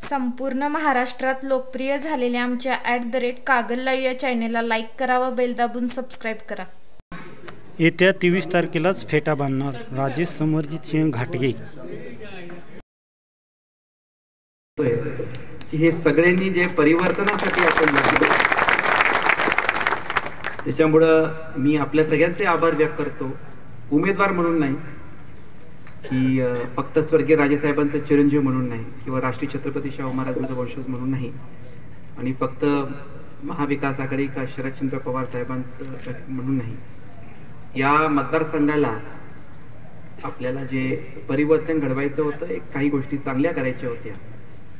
संपूर्ण महाराष्ट्रात लोकप्रिय झालेल्या आमच्या @कागल लाईव्ह या चॅनेलला लाईक करा व बेल दाबून सबस्क्राईब करा. येत्या 23 तारखेलाच फेटा बांधणार राजेश समरजित सिंह घाटगे. हे सगळ्यांनी जे परिवर्तनासाठी आपण त्याच्यामुळं मी आपल्या सगळ्यांचे आभार व्यक्त करतो. उमेदवार म्हणून नाही की फक्त स्वर्गीय राजेसाहेबांचा चिरंजीव म्हणून नाही किंवा राष्ट्रीय छत्रपती शाहू महाराजांचा वंशज म्हणून नाही आणि फक्त महाविकास आघाडी का शरदचंद्र पवार साहेबांचं म्हणून नाही. या मतदारसंघाला आपल्याला जे परिवर्तन घडवायचं होतं, काही गोष्टी चांगल्या करायच्या होत्या,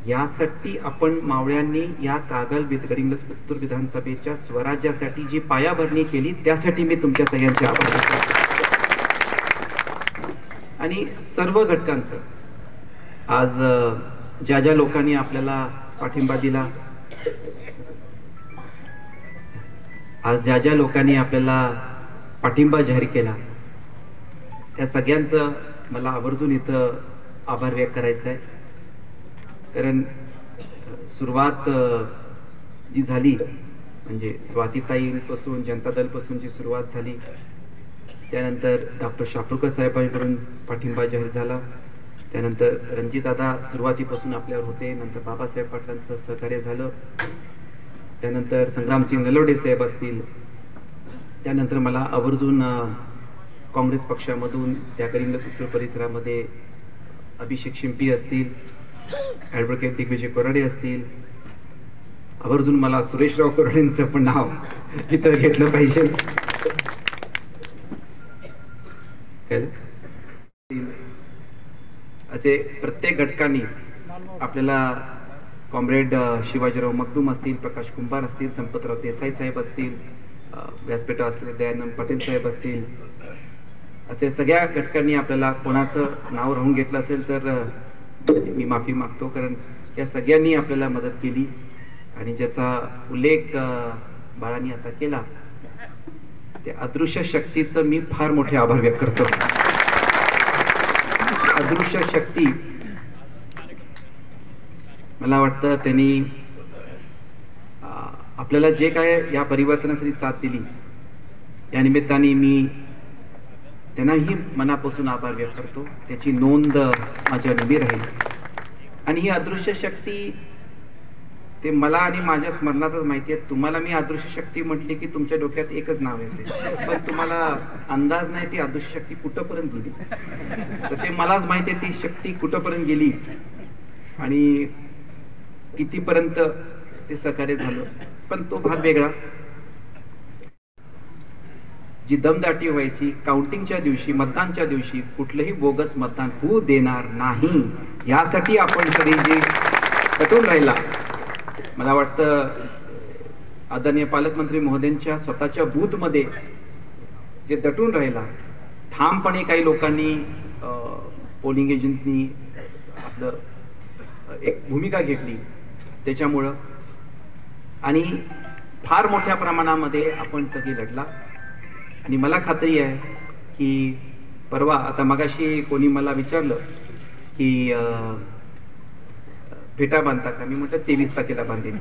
यासाठी आपण मावळ्यांनी या कागल गडिंग्लज उत्तर विधानसभेच्या स्वराज्यासाठी जी पायाभरणी केली त्यासाठी मी तुमच्या सगळ्यांचे आभार करतो. आणि सर्व घटकांचं आज ज्या ज्या लोकांनी आपल्याला पाठिंबा दिला, आज ज्या ज्या लोकांनी आपल्याला पाठिंबा जाहीर केला, त्या सगळ्यांचं मला आवर्जून इथं आभार व्यक्त करायचा आहे. कारण सुरुवात जी झाली म्हणजे स्वातीताईंपासून जनता दलपासून जी सुरुवात झाली, त्यानंतर डॉक्टर शाफुरकर साहेबांकडून पाठिंबा जाहीर झाला, त्यानंतर रणजितदादा सुरुवातीपासून आपल्यावर होते, नंतर बाबासाहेब पाटलांचं सहकार्य झालं, त्यानंतर संग्रामसिंग नलवडे साहेब असतील, त्यानंतर मला आवर्जून काँग्रेस पक्षामधून त्या गडिंग्लज उत्तर परिसरामध्ये अभिषेक शिंपी असतील, ॲडव्होकेट दिग्विजय कोराडे असतील, आवर्जून मला सुरेशराव कोराडेंचं पण नाव इथं घेतलं पाहिजे. असे प्रत्येक घटकांनी आपल्याला कॉम्रेड शिवाजीराव मगदूम असतील, प्रकाश कुंभार असतील, संपतराव देसाई साहेब असतील, व्यासपीठ असलेले दयानंद पाटील साहेब असतील, असे सगळ्या घटकांनी आपल्याला कोणाचं नाव राहून घेतलं असेल तर मी माफी मागतो. कारण या सगळ्यांनी आपल्याला मदत केली आणि ज्याचा उल्लेख बाळांनी आता केला, त्या अदृश्य शक्तीचं मी फार मोठे आभार व्यक्त करतो. अदृश्य शक्ती मला वाटतं त्यांनी आपल्याला जे काय या परिवर्तनासाठी साथ दिली, या निमित्ताने मी त्यांनाही मनापासून आभार व्यक्त करतो. त्याची नोंद माझ्या नेहमी राहील. आणि ही अदृश्य शक्ती ते मला आणि माझ्या स्मरणातच माहिती आहे. तुम्हाला मी अदृश्य शक्ती म्हटली की तुमच्या डोक्यात एकच नाव येते, पण तुम्हाला अंदाज नाही ती अदृश्य शक्ती कुठंपर्यंत गेली. तर ते मलाच माहिती आहे ती शक्ती कुठंपर्यंत गेली आणि कितीपर्यंत ते सहकार्य झालं. पण तो भाग वेगळा. जी दमदाटी व्हायची काउंटिंगच्या दिवशी, मतदानच्या दिवशी कुठलंही बोगस मतदान होऊ देणार नाही, यासाठी आपण सगळी जी कटून राहिला. मला वाटतं आदरणीय पालकमंत्री महोदयांच्या स्वतःच्या बूथमध्ये जे दटून राहिला, ठामपणे काही लोकांनी पोलिंग एजंट्सनी आपलं एक भूमिका घेतली, त्याच्यामुळं आणि फार मोठ्या प्रमाणामध्ये आपण सगळी लढला. आणि मला खात्री आहे की परवा आता मगाशी कोणी मला विचारलं की फेटा बांधता का, मी म्हटलं 23 तारखेला बांधेन.